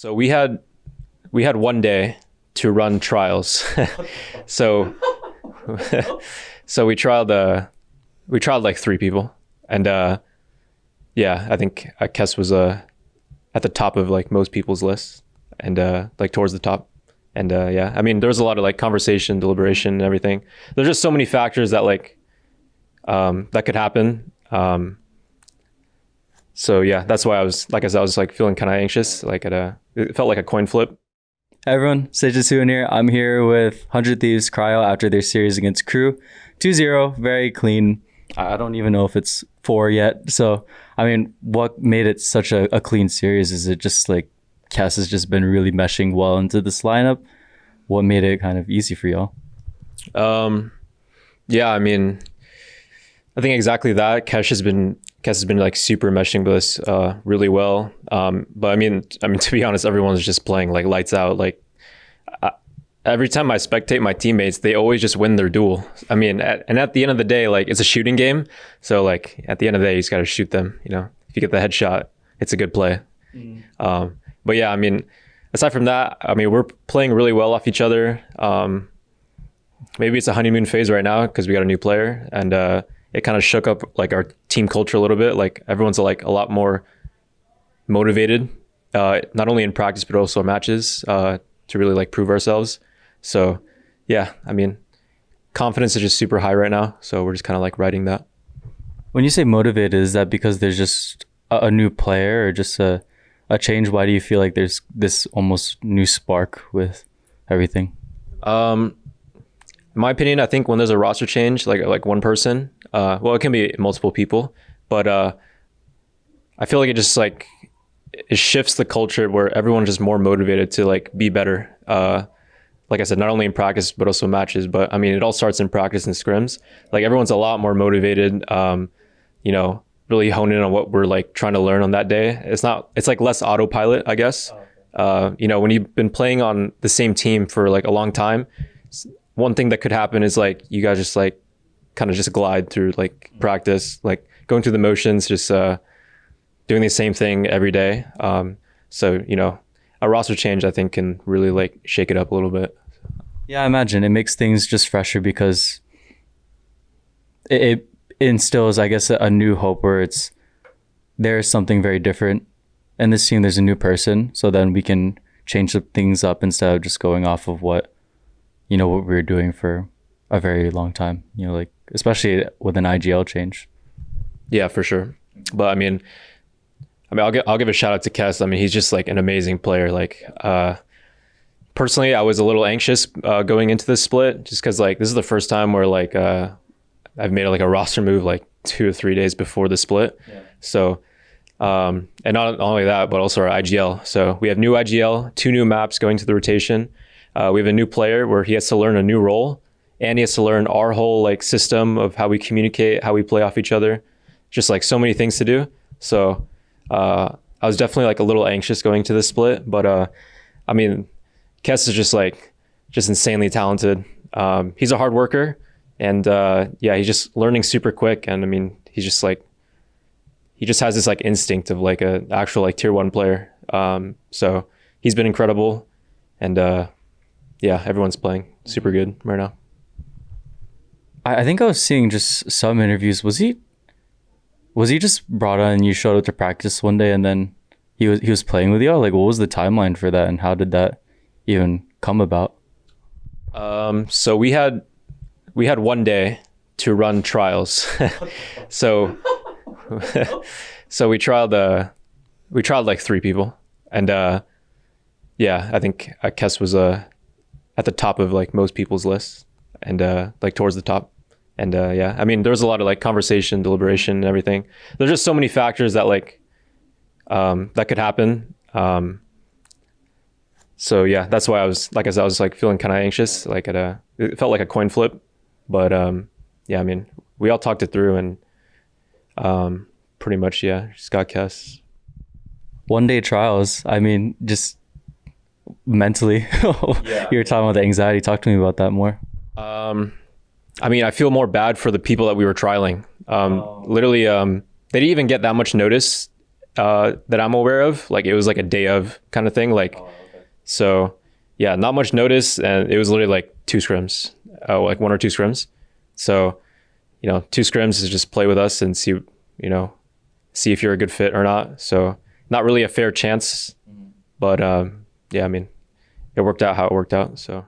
So we had one day to run trials. So so we trialed like 3 people, and yeah, I think Kess was at the top of like most people's lists, and like towards the top. And yeah, I mean, there's a lot of like conversation, deliberation, and everything. There's just so many factors that like that could happen. So yeah, that's why I was, like I said, I was like feeling kind of anxious. Like it felt like a coin flip. Hey everyone, Sejasuin here. I'm here with 100 Thieves Cryo after their series against Crew. 2-0, very clean. I don't even know if it's 4 yet. So, I mean, what made it such a clean series? Is it just like Kess has just been really meshing well into this lineup? What made it kind of easy for y'all? Yeah, I mean, I think exactly that. Kesh has been like super meshing with us really well. But I mean, to be honest, everyone's just playing like lights out. Like every time I spectate my teammates, they always just win their duel. I mean, at the end of the day, like it's a shooting game. So like at the end of the day, you just got to shoot them. You know, if you get the headshot, it's a good play. But yeah, I mean, aside from that, I mean, we're playing really well off each other. Maybe it's a honeymoon phase right now because we got a new player, and it kind of shook up like our team culture a little bit. Like everyone's like a lot more motivated, not only in practice but also matches, to really like prove ourselves. So yeah, I mean, confidence is just super high right now. So we're just kind of like riding that. When you say motivated, is that because there's just a new player or just a change? Why do you feel like there's this almost new spark with everything? In my opinion, I think when there's a roster change, like one person, well, it can be multiple people, but I feel like it just like it shifts the culture where everyone's just more motivated to like be better. Like I said, not only in practice but also matches. But I mean, it all starts in practice and scrims. Like everyone's a lot more motivated. You know, really hone in on what we're like trying to learn on that day. It's like less autopilot, I guess. You know, when you've been playing on the same team for like a long time, one thing that could happen is like you guys just like kind of just glide through like practice, like going through the motions, just doing the same thing every day. So, you know, a roster change I think can really like shake it up a little bit. Yeah, I imagine it makes things just fresher because it instills, I guess, a new hope where there's something very different in this team. There's a new person, so then we can change things up instead of just going off of what we were doing for a very long time, you know, like especially with an IGL change. Yeah, for sure. But I mean, I'll give a shout out to Kess. I mean, he's just like an amazing player. Like, personally, I was a little anxious going into this split just because like this is the first time where like I've made like a roster move like 2 or 3 days before the split. Yeah. So, and not only that, but also our IGL. So we have new IGL, 2 new maps going to the rotation. We have a new player where he has to learn a new role, and he has to learn our whole like system of how we communicate, how we play off each other. Just like so many things to do. So I was definitely like a little anxious going to this split, but I mean, Kess is just insanely talented. He's a hard worker, and yeah, he's just learning super quick. And I mean, he just has this like instinct of like a actual like tier 1 player. So he's been incredible, and yeah, everyone's playing super good right now. I think I was seeing just some interviews. Was he just brought on and you showed up to practice one day and then he was playing with you? Like, what was the timeline for that and how did that even come about? So we had one day to run trials. So we trialed like 3 people, and yeah, I think Kess was at the top of like most people's lists, and like towards the top. And yeah, I mean, there was a lot of like conversation, deliberation, and everything. There's just so many factors that like that could happen. So yeah, that's why I was like feeling kind of anxious. Like it felt like a coin flip, but yeah, I mean, we all talked it through, and pretty much yeah, just got Kess. 1 day trials. I mean, just mentally, yeah. You were talking about the anxiety. Talk to me about that more. I mean, I feel more bad for the people that we were trialing. Literally, they didn't even get that much notice that I'm aware of. Like it was like a day of kind of thing. Like, so yeah, not much notice. And it was literally like 2 scrims, like 1 or 2 scrims. So, 2 scrims is just play with us and see, see if you're a good fit or not. So not really a fair chance, but yeah, I mean, it worked out how it worked out. So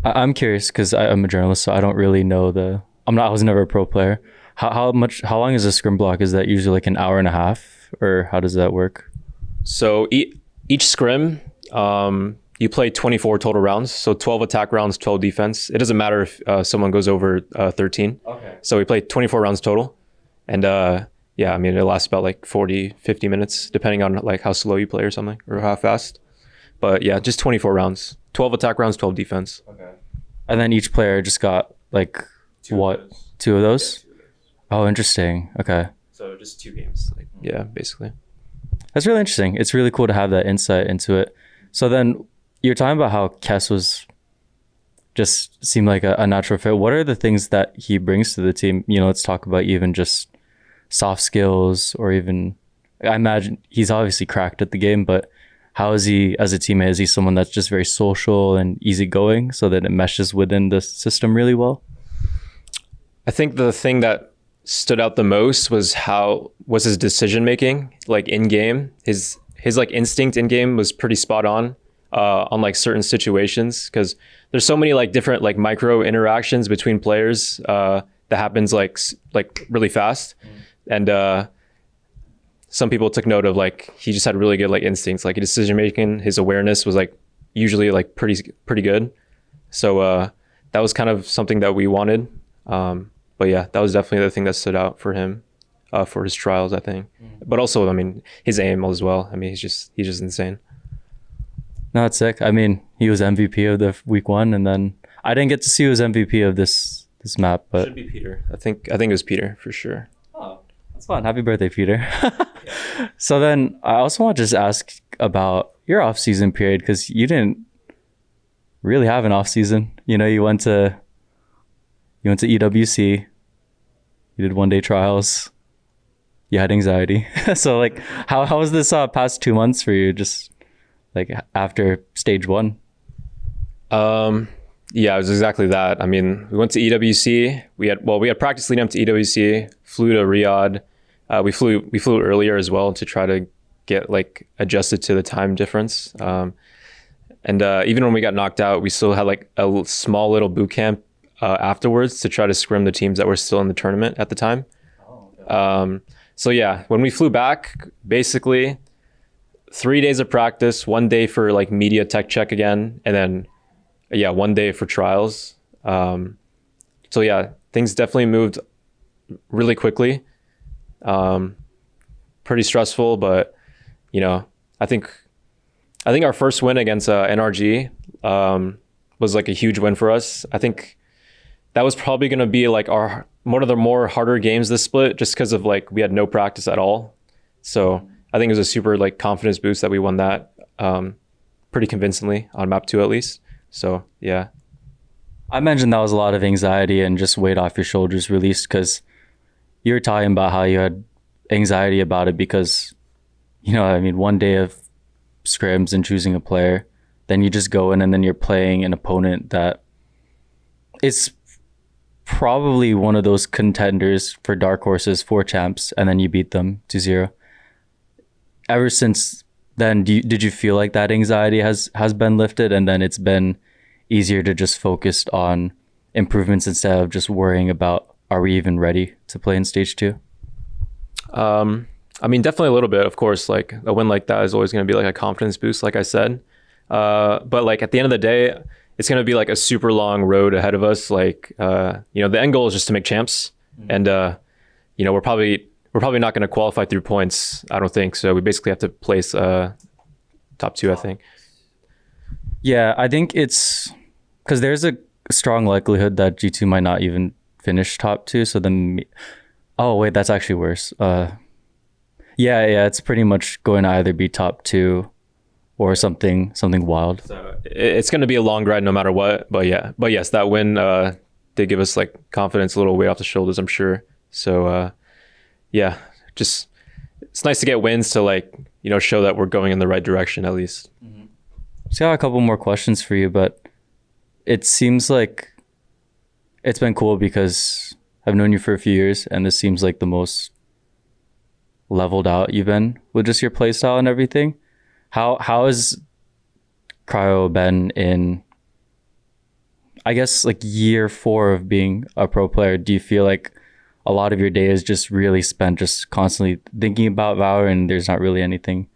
I'm curious because I'm a journalist, so I don't really know I was never a pro player. How long is a scrim block? Is that usually like an hour and a half, or how does that work? So each scrim, you play 24 total rounds. So 12 attack rounds, 12 defense. It doesn't matter if someone goes over 13. Okay. So we play 24 rounds total. And yeah, I mean, it lasts about like 40, 50 minutes, depending on like how slow you play or something, or how fast. But yeah, just 24 rounds, 12 attack rounds, 12 defense. Okay. And then each player just got like 2 of those? Oh, interesting. Okay. So just 2 games. Like, yeah, basically. That's really interesting. It's really cool to have that insight into it. So then you're talking about how Kess just seemed like a natural fit. What are the things that he brings to the team? Let's talk about even just soft skills, or even, I imagine he's obviously cracked at the game, but how is he as a teammate? Is he someone that's just very social and easygoing so that it meshes within the system really well? I think the thing that stood out the most was his decision making, like in game. His like instinct in game was pretty spot on like certain situations, because there's so many like different like micro interactions between players that happens like really fast. And some people took note of like he just had really good like instincts, like decision making. His awareness was like usually like pretty good. So that was kind of something that we wanted. But yeah, that was definitely the thing that stood out for him for his trials, I think. But also, I mean, his aim as well. I mean, he's just insane. No, it's sick. I mean, he was MVP of the week 1, and then I didn't get to see who was MVP of this map, but should be Peter. I think it was Peter for sure. Oh, that's fun. Happy birthday, Peter. So then I also want to just ask about your off-season period, because you didn't really have an off-season. You went to EWC, you did 1-day trials, you had anxiety. So like how was this past 2 months for you, just like after stage 1? Yeah, it was exactly that. I mean, we went to EWC. We had practice leading up to EWC, flew to Riyadh. We flew earlier as well to try to get like adjusted to the time difference. And even when we got knocked out, we still had like a small little boot camp afterwards to try to scrim the teams that were still in the tournament at the time. Oh, okay. So yeah, when we flew back, basically 3 days of practice, 1 day for like media tech check again, and then 1 day for trials. So yeah, things definitely moved really quickly. Pretty stressful, but I think our first win against NRG was like a huge win for us. I think that was probably going to be like one of the more harder games this split, just because of like we had no practice at all. So I think it was a super like confidence boost that we won that pretty convincingly on map 2 at least. So yeah, I mentioned that was a lot of anxiety and just weight off your shoulders released, because you were talking about how you had anxiety about it because, 1 day of scrims and choosing a player, then you just go in and then you're playing an opponent that is probably one of those contenders for dark horses for champs, and then you beat them 2-0. Ever since then, did you feel like that anxiety has been lifted, and then it's been easier to just focus on improvements instead of just worrying about, are we even ready to play in stage 2? I mean, definitely a little bit, of course. Like a win like that is always going to be like a confidence boost, like I said. But like at the end of the day, it's going to be like a super long road ahead of us. Like, the end goal is just to make champs. Mm-hmm. And, we're probably not going to qualify through points, I don't think. So we basically have to place top 2, I think. Yeah, I think it's because there's a strong likelihood that G2 might not even finish top 2. So then, oh wait, that's actually worse. Yeah, it's pretty much going to either be top 2 or something wild. So it's going to be a long ride no matter what. But yes, that win did give us like confidence, a little weight off the shoulders, I'm sure. So yeah, just it's nice to get wins to like, you know, show that we're going in the right direction at least. Just got a couple more questions for you, but it seems like it's been cool because I've known you for a few years, and this seems like the most leveled out you've been with just your play style and everything. How has Cryo been in, I guess, like year 4 of being a pro player? Do you feel like a lot of your day is just really spent just constantly thinking about Valor and there's not really anything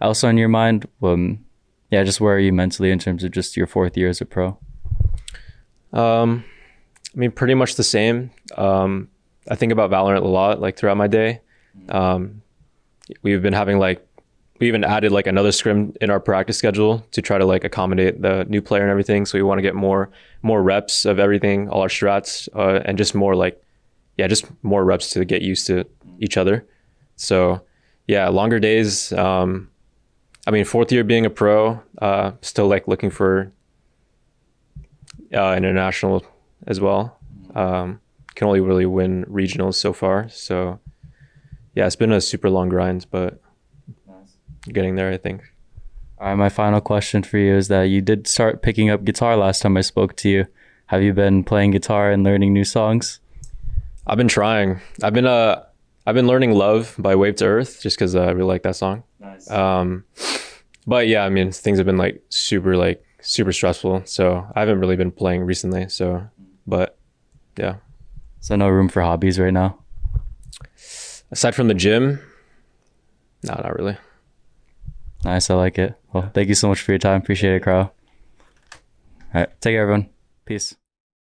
else on your mind? Yeah, just where are you mentally in terms of just your 4th year as a pro? I mean, pretty much the same. I think about Valorant a lot, like throughout my day. We've been having like, we even added like another scrim in our practice schedule to try to like accommodate the new player and everything. So we want to get more reps of everything, all our strats, and just more like, yeah, just more reps to get used to each other. So yeah, longer days. I mean, 4th year being a pro, still like looking for international as well. Can only really win regionals so far. So yeah, it's been a super long grind, but getting there, I think. All right, my final question for you is that you did start picking up guitar last time I spoke to you. Have you been playing guitar and learning new songs? I've been trying. I've been learning Love by Wave to Earth just because I really like that song. Nice. But yeah, I mean, things have been like super stressful. So I haven't really been playing recently. So, but yeah. So no room for hobbies right now? Aside from the gym, no, not really. Nice, I like it. Well, thank you so much for your time. Appreciate it, Cryo. All right, take care, everyone. Peace.